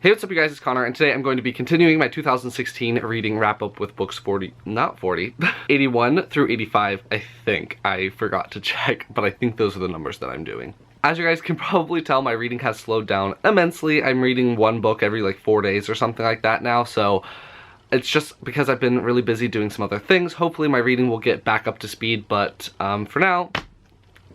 Hey, what's up you guys, it's Connor, and today I'm going to be continuing my 2016 reading wrap-up with books 81 through 85, I think. I forgot to check, but I think those are the numbers that I'm doing. As you guys can probably tell, my reading has slowed down immensely. I'm reading one book every like 4 days or something like that now, so it's just because I've been really busy doing some other things. Hopefully my reading will get back up to speed, but for now,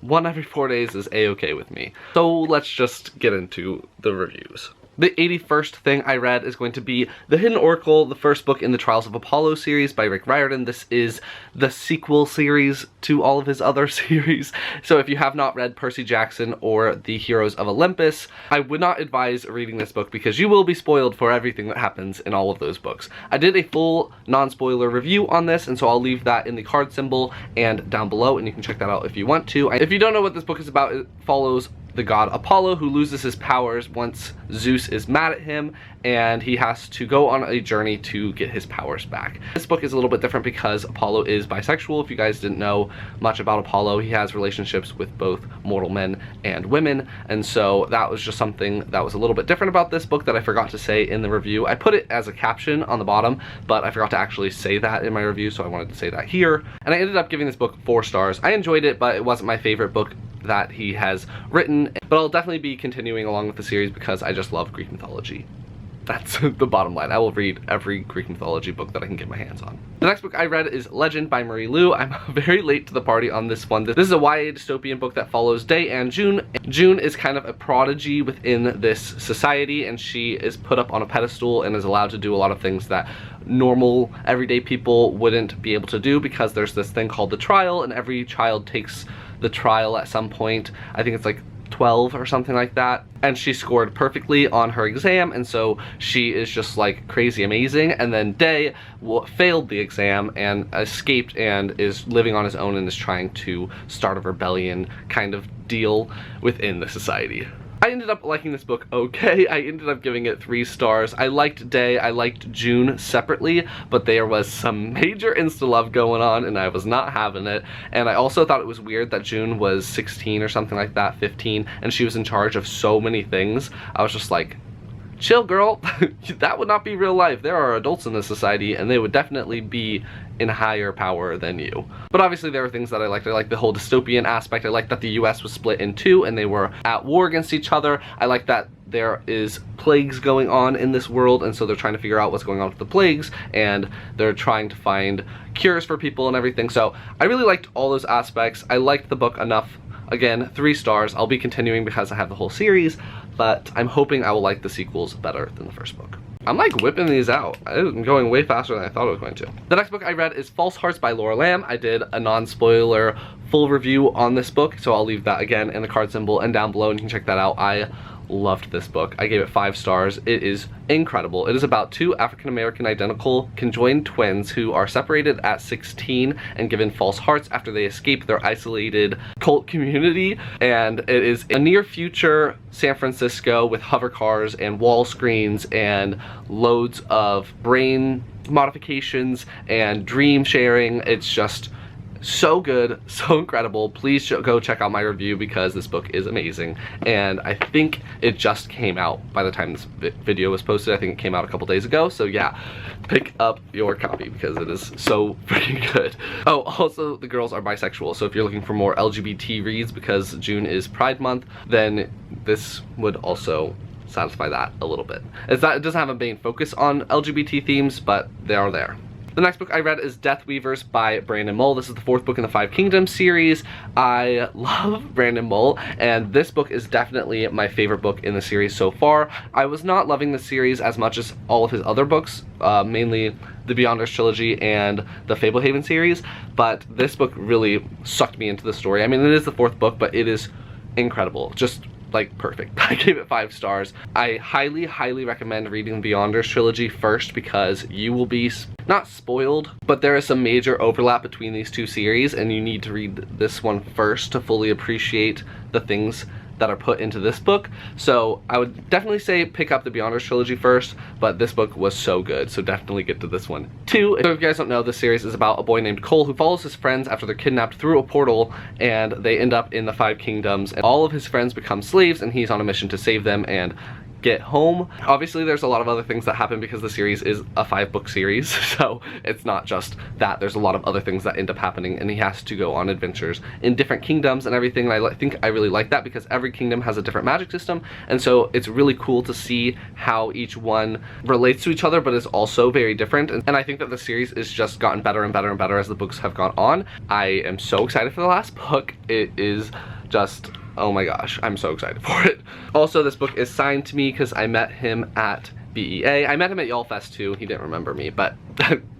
one every 4 days is a-okay with me. So let's just get into the reviews. The 81st thing I read is going to be The Hidden Oracle, the first book in the Trials of Apollo series by Riordan. This is the sequel series to all of his other series. So if you have not read Percy Jackson or The Heroes of Olympus, I would not advise reading this book because you will be spoiled for everything that happens in all of those books. I did a full non-spoiler review on this, and so I'll leave that in the card symbol and down below, and you can check that out if you want to. If you don't know what this book is about, it follows the god Apollo, who loses his powers once Zeus is mad at him, and he has to go on a journey to get his powers back. This book is a little bit different because Apollo is bisexual. If you guys didn't know much about Apollo, he has relationships with both mortal men and women, and so that was just something that was a little bit different about this book that I forgot to say in the review. I put it as a caption on the bottom, but I forgot to actually say that in my review, so I wanted to say that here. And I ended up giving this book 4 stars. I enjoyed it, but it wasn't my favorite book that he has written, but I'll definitely be continuing along with the series because I just love Greek mythology. That's the bottom line. I will read every Greek mythology book that I can get my hands on. The next book I read is Legend by Marie Lu. I'm very late to the party on this one. This is a YA dystopian book that follows Day and June. June is kind of a prodigy within this society, and she is put up on a pedestal and is allowed to do a lot of things that normal, everyday people wouldn't be able to do because there's this thing called the trial, and every child takes the trial at some point. I think it's like 12 or something like that, and she scored perfectly on her exam, and so she is just like crazy amazing. And then Day failed the exam and escaped and is living on his own and is trying to start a rebellion kind of deal within the society. I ended up liking this book okay. I ended up giving it 3 stars. I liked Day, I liked June separately, but there was some major insta-love going on and I was not having it. And I also thought it was weird that June was 16 or something like that, 15, and she was in charge of so many things. I was just like, chill girl, that would not be real life. There are adults in this society and they would definitely be in higher power than you. But obviously there were things that I liked. I liked the whole dystopian aspect. I liked that the US was split in 2 and they were at war against each other. I like that there is plagues going on in this world, and so they're trying to figure out what's going on with the plagues, and they're trying to find cures for people and everything. So I really liked all those aspects. I liked the book enough. Again, 3 stars. I'll be continuing because I have the whole series, but I'm hoping I will like the sequels better than the first book. I'm like whipping these out. I'm going way faster than I thought I was going to. The next book I read is False Hearts by Laura Lamb. I did a non-spoiler full review on this book, so I'll leave that again in the card symbol and down below, and you can check that out. I loved this book. I gave it 5 stars. It is incredible. It is about 2 African-American identical conjoined twins who are separated at 16 and given false hearts after they escape their isolated cult community. And it is a near future San Francisco with hover cars and wall screens and loads of brain modifications and dream sharing. It's just so good, so incredible. Please go check out my review because this book is amazing, and I think it just came out by the time this video was posted. I think it came out a couple days ago, so yeah, pick up your copy because it is so freaking good. Oh, also the girls are bisexual, so if you're looking for more LGBT reads because June is Pride Month, then this would also satisfy that a little bit. It doesn't have a main focus on LGBT themes, but they are there. The next book I read is Death Weavers by Brandon Mull. This is the 4th book in the 5 Kingdoms series. I love Brandon Mull, and this book is definitely my favorite book in the series so far. I was not loving the series as much as all of his other books, mainly the Beyonders trilogy and the Fablehaven series, but this book really sucked me into the story. I mean, it is the 4th book, but it is incredible. Just like perfect. I gave it 5 stars. I highly recommend reading the Beyonders trilogy first because you will be not spoiled, but there is some major overlap between these 2 series, and you need to read this one first to fully appreciate the things that are put into this book. So I would definitely say pick up the Beyonders trilogy first, but this book was so good, so definitely get to this one too. So if you guys don't know, this series is about a boy named Cole who follows his friends after they're kidnapped through a portal, and they end up in the 5 Kingdoms, and all of his friends become slaves, and he's on a mission to save them and get home. Obviously there's a lot of other things that happen because the series is a 5-book series, so it's not just that. There's a lot of other things that end up happening, and he has to go on adventures in different kingdoms and everything, and I think I really like that because every kingdom has a different magic system, and so it's really cool to see how each one relates to each other but is also very different, and I think that the series is just gotten better and better and better as the books have gone on. I am so excited for the last book. It is just, oh my gosh, I'm so excited for it. Also, this book is signed to me because I met him at BEA. I met him at YALLFest too. He didn't remember me, but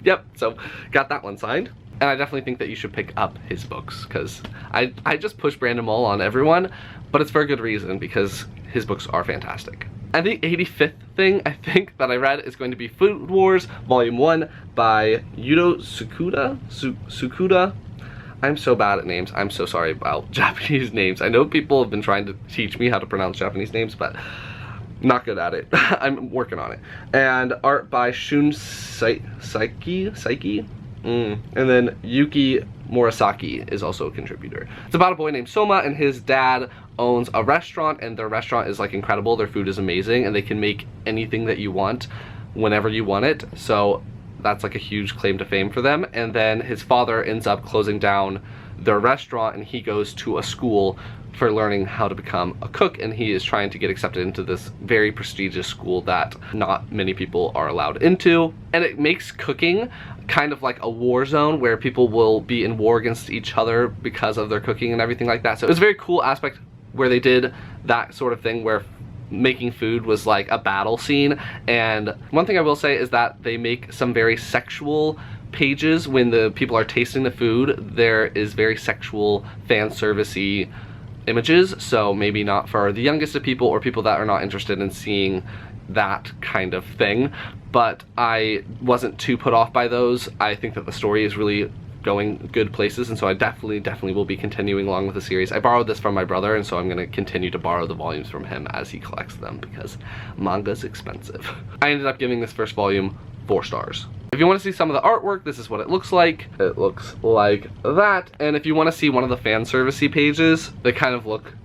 yep, so got that one signed. And I definitely think that you should pick up his books because I just push Brandon Mull on everyone, but it's for a good reason because his books are fantastic. And the 85th thing I think that I read is going to be Food Wars Volume 1 by Yuto Tsukuda. I'm so bad at names. I'm so sorry about Japanese names. I know people have been trying to teach me how to pronounce Japanese names, but not good at it. I'm working on it. And art by Shun Saiki. And then Yuki Murasaki is also a contributor. It's about a boy named Soma, and his dad owns a restaurant, and their restaurant is like incredible. Their food is amazing, and they can make anything that you want whenever you want it. So that's like a huge claim to fame for them. And then his father ends up closing down their restaurant, and he goes to a school for learning how to become a cook, and he is trying to get accepted into this very prestigious school that not many people are allowed into. And it makes cooking kind of like a war zone where people will be in war against each other because of their cooking and everything like that. So it was a very cool aspect where they did that sort of thing where making food was like a battle scene. And one thing I will say is that they make some very sexual pages when the people are tasting the food. There is very sexual fan servicey images, so maybe not for the youngest of people or people that are not interested in seeing that kind of thing, but I wasn't too put off by those. I think that the story is really going good places, and so I definitely will be continuing along with the series. I borrowed this from my brother, and so I'm going to continue to borrow the volumes from him as he collects them because manga's expensive. I ended up giving this first volume 4 stars. If you want to see some of the artwork, this is what it looks like. It looks like that. And if you want to see one of the fan servicey pages, they kind of look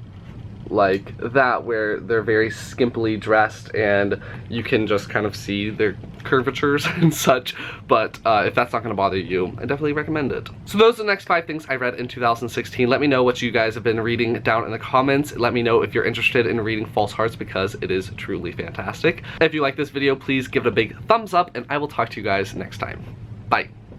like that, where they're very skimpily dressed and you can just kind of see their curvatures and such. But if that's not going to bother you, I definitely recommend it. So those are the next 5 things I read in 2016. Let me know what you guys have been reading down in the comments. Let me know if you're interested in reading False Hearts because it is truly fantastic. If you like this video, please give it a big thumbs up, and I will talk to you guys next time. Bye.